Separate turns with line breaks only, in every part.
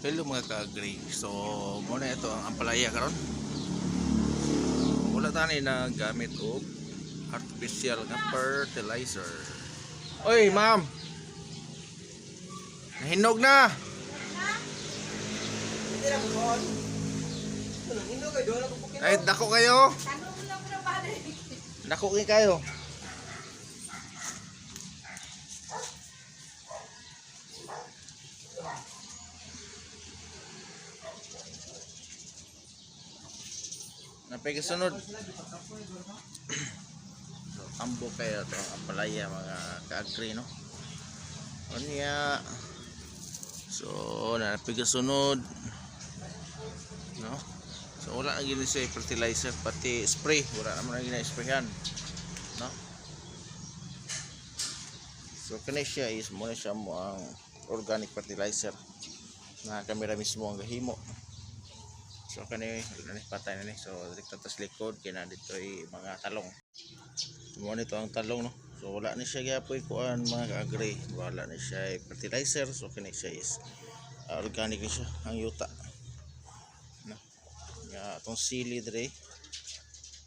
Hello mga ka-agree. So, muna ito ang ampalaya karon. Wala tani na gamit og artificial nga fertilizer. Oy, ma'am. Nahinog na. Ay, dako kayo. Dako kayo. Napagasunod. So, tambo kayo ito ang ampalaya mga ka-agree, no? Unya. So, napagasunod. No? So, wala na gini siya fertilizer, pati spray. Wala naman na gina-sprayhan. No? So, kani siya is muna siya mo ang organic fertilizer na kamera mismo ang gahimo. So kani patay na ni. So dito tas likod kina dito ay mga talong. Mo nito ang talong, no. So wala ni siya gyapon kuan mga ka-agree. Wala ni siya fertilizer. So kani siya is organic ni siya ang yuta. No. Ya tong sili dire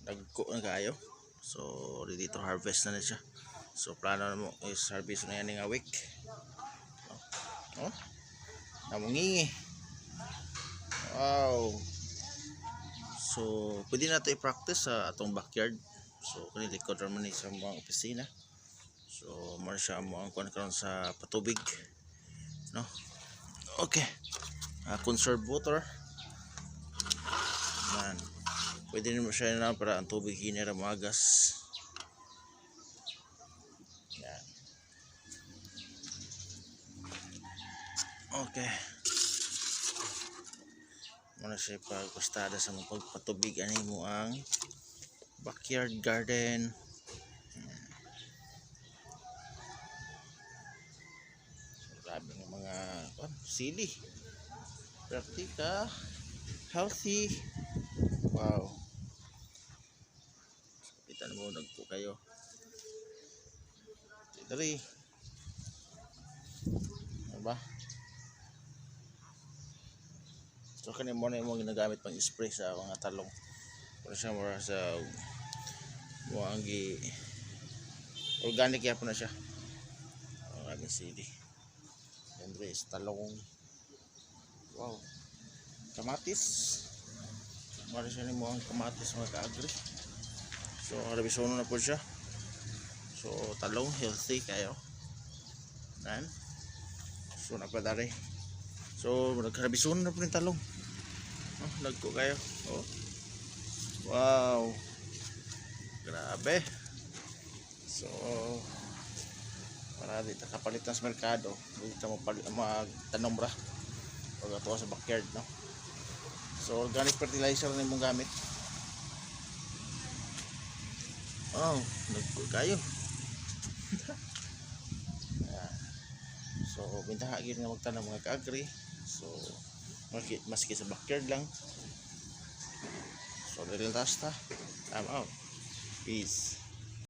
dagko na kayo. So ready to harvest na ni siya. So plano na mo is harvest na yan nga week. No. Oh. Namungi. Wow. So, pwede natin i-practice sa atong backyard. So, kani likod naman ni sa mga opisina. So, mara siya mo ang kuan karon sa patubig. No? Okay. Conserve water. Man. Pwede naman siya na para ang tubig hinira magas. Yan. Okay. Muna siya pagkustada sa mga pagpatubig ani mo ang backyard garden. Grabe ng mga sili. Praktika healthy. Wow. Kita mo nagpo kayo. Dari. Diba? So kani mo na mo ginagamit pang spray sa mga talong. Para siya mura sa mo ang organic yapon na siya. Ang aming sili. Andre is talong. Wow. Kamatis. Mura siya ni mo ang kamatis mga ka-agree. So harabisono na po siya. So talong healthy kayo. Nan. So napadari. So nagharabison na po yung talong. Oh, nagko kayo. Oh. Wow. Grabe. So para dito kapalit sa merkado, dito mo magtanom ra pag ato sa backyard, no. So organic fertilizer na imong gamit. Oh, nagko kayo. So bintaha gyud nga magtanom mga ka-agree. So maski sa backyard lang. So dili ta. I'm out. Peace.